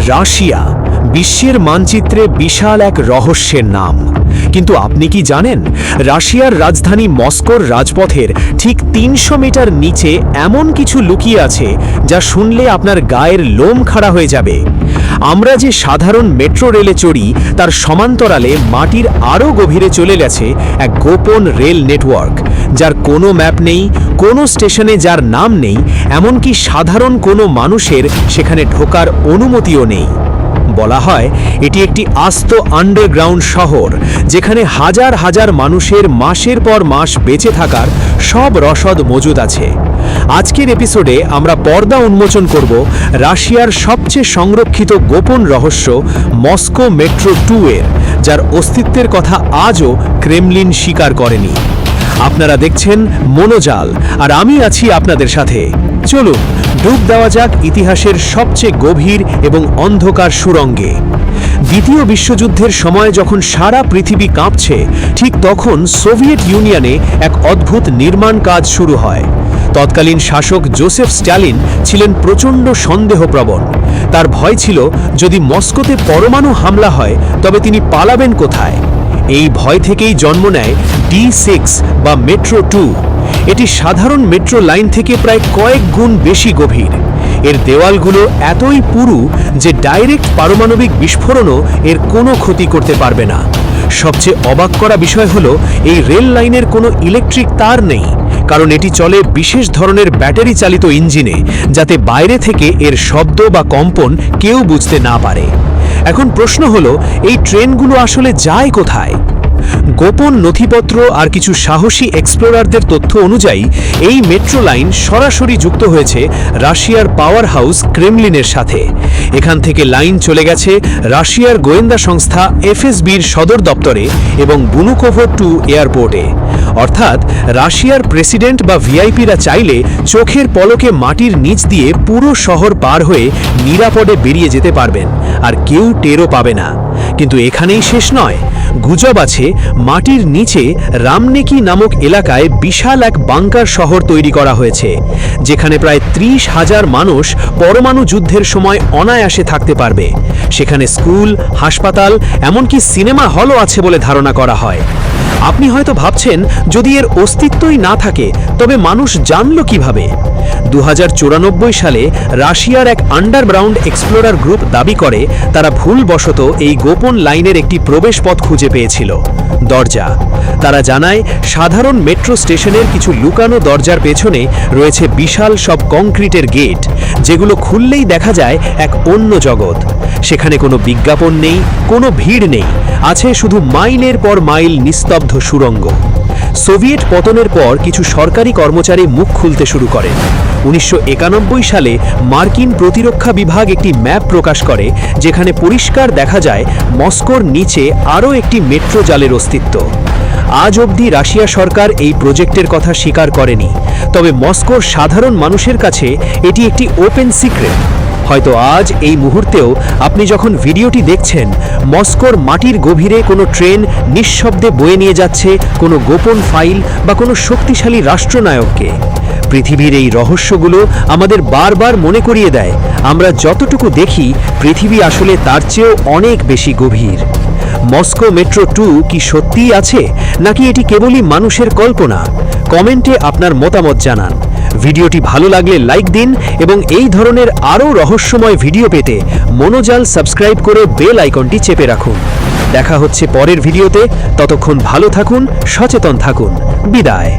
Russia বিশ্বের মানচিত্রে বিশাল এক রহস্যের নাম। কিন্তু আপনি কি জানেন, রাশিয়ার রাজধানী মস্কোর রাজপথের ঠিক ৩০০ মিটার নিচে এমন কিছু লুকিয়ে আছে যা শুনলে আপনার গায়ের লোম খাড়া হয়ে যাবে। আমরা যে সাধারণ মেট্রো রেলে চড়ি, তার সমান্তরালে মাটির আরও গভীরে চলে গেছে এক গোপন রেল নেটওয়ার্ক, যার কোনো ম্যাপ নেই, কোনো স্টেশনে যার নাম নেই, এমনকি সাধারণ কোনো মানুষের সেখানে ঢোকার অনুমতিও নেই। বলা হয় এটি একটি আস্ত আন্ডারগ্রাউন্ড শহর, যেখানে হাজার হাজার মানুষের মাসের পর মাস বেঁচে থাকার সব রসদ মজুদ আছে। আজকের এপিসোডে আমরা পর্দা উন্মোচন করব রাশিয়ার সবচেয়ে সংরক্ষিত গোপন রহস্য মস্কো মেট্রো 2 এর, যার অস্তিত্বের কথা আজও ক্রেমলিন স্বীকার করেনি। আপনারা দেখছেন মনোজাল, আর আমি আছি আপনাদের সাথে। চলুন ডুব দেওয়া যাক ইতিহাসের সবচেয়ে গভীর এবং অন্ধকার সুড়ঙ্গে। দ্বিতীয় বিশ্বযুদ্ধের সময় যখন সারা পৃথিবী কাঁপছে, ঠিক তখন সোভিয়েত ইউনিয়নে এক অদ্ভুত নির্মাণ কাজ শুরু হয়। তৎকালীন শাসক জোসেফ স্ট্যালিন ছিলেন প্রচণ্ড সন্দেহপ্রবণ। তার ভয় ছিল, যদি মস্কোতে পরমাণু হামলা হয় তবে তিনি পালাবেন কোথায়। এই ভয় থেকেই জন্ম নেয় D6 বা মেট্রো 2। এটি সাধারণ মেট্রো লাইন থেকে প্রায় কয়েক গুণ বেশি গভীর। এর দেওয়ালগুলো এতই পুরু যে ডাইরেক্ট পারমাণবিক বিস্ফোরণও এর কোনো ক্ষতি করতে পারবে না। সবচেয়ে অবাক করা বিষয় হলো, এই রেল লাইনের কোনো ইলেকট্রিক তার নেই, কারণ এটি চলে বিশেষ ধরনের ব্যাটারি চালিত ইঞ্জিনে, যাতে বাইরে থেকে এর শব্দ বা কম্পন কেউ বুঝতে না পারে। এখন প্রশ্ন হলো, এই ট্রেনগুলো আসলে যায় কোথায়? গোপন নথিপত্র আর কিছু সাহসী এক্সপ্লোরারদের তথ্য অনুযায়ী এই মেট্রো লাইন সরাসরি যুক্ত হয়েছে রাশিয়ার পাওয়ার হাউস ক্রেমলিনের সাথে। এখান থেকে লাইন চলে গেছে রাশিয়ার গোয়েন্দা সংস্থা FSBর সদর দপ্তরে এবং বুনুকোভো 2 এয়ারপোর্টে। অর্থাৎ রাশিয়ার প্রেসিডেন্ট বা ভিআইপিরা চাইলে চোখের পলকে মাটির নিচ দিয়ে পুরো শহর পার হয়ে নিরাপদে বেরিয়ে যেতে পারবেন, আর কেউ টেরও পাবে না। কিন্তু এখানেই শেষ নয়। গুজব আছে মাটির নিচে রামনেকি নামক এলাকায় বিশাল এক বাংকার শহর তৈরি করা হয়েছে, যেখানে প্রায় 30,000 মানুষ পরমাণু যুদ্ধের সময় অনায়াসে থাকতে পারবে। সেখানে স্কুল, হাসপাতাল, এমনকি সিনেমা হলও আছে বলে ধারণা করা হয়। আপনি হয়তো ভাবছেন, যদি এর অস্তিত্বই না থাকে তবে মানুষ জানল কিভাবে? 2094 সালে রাশিয়ার এক আন্ডারগ্রাউন্ড এক্সপ্লোরার গ্রুপ দাবি করে তারা ভুলবশত এই গোপন লাইনের একটি প্রবেশপথ খুঁজে পেয়েছিল, দরজা। তারা জানায়, সাধারণ মেট্রো স্টেশনের কিছু লুকানো দরজার পেছনে রয়েছে বিশাল সব কংক্রিটের গেট, যেগুলো খুললেই দেখা যায় এক অন্য জগৎ। সেখানে কোনো বিজ্ঞাপন নেই, কোনো ভিড় নেই, আছে শুধু মাইলের পর মাইল নিস্তব্ধ সুড়ঙ্গ। সোভিয়েত পতনের পর কিছু সরকারি কর্মচারী মুখ খুলতে শুরু করেন। 1991 সালে মার্কিন প্রতিরক্ষা বিভাগ একটি ম্যাপ প্রকাশ করে, যেখানে পরিষ্কার দেখা যায় মস্কোর নিচে আরও একটি মেট্রো জালের অস্তিত্ব। আজ অবধি রাশিয়া সরকার এই প্রজেক্টের কথা স্বীকার করেনি, তবে মস্কোর সাধারণ মানুষের কাছে এটি একটি ওপেন সিক্রেট। হয়তো আজ এই মুহূর্তেও আপনি যখন ভিডিওটি দেখছেন, মস্কোর মাটির গভীরে কোনো ট্রেন নিঃশব্দে বয়ে নিয়ে যাচ্ছে কোনো গোপন ফাইল বা কোনো শক্তিশালী রাষ্ট্রনায়ককে। পৃথিবীর এই রহস্যগুলো আমাদের বারবার মনে করিয়ে দেয়, আমরা যতটুকু দেখি পৃথিবী আসলে তার চেয়েও অনেক বেশি গভীর। মস্কো মেট্রো 2 কি সত্যিই আছে, নাকি এটি কেবলই মানুষের কল্পনা? কমেন্টে আপনার মতামত জানান। ভিডিওটি ভালো লাগলে লাইক দিন, এবং এই ধরনের আরও রহস্যময় ভিডিও পেতে মনোজাল সাবস্ক্রাইব করে বেল আইকনটি চেপে রাখুন। দেখা হচ্ছে পরের ভিডিওতে। ততক্ষণ ভালো থাকুন, সচেতন থাকুন। বিদায়।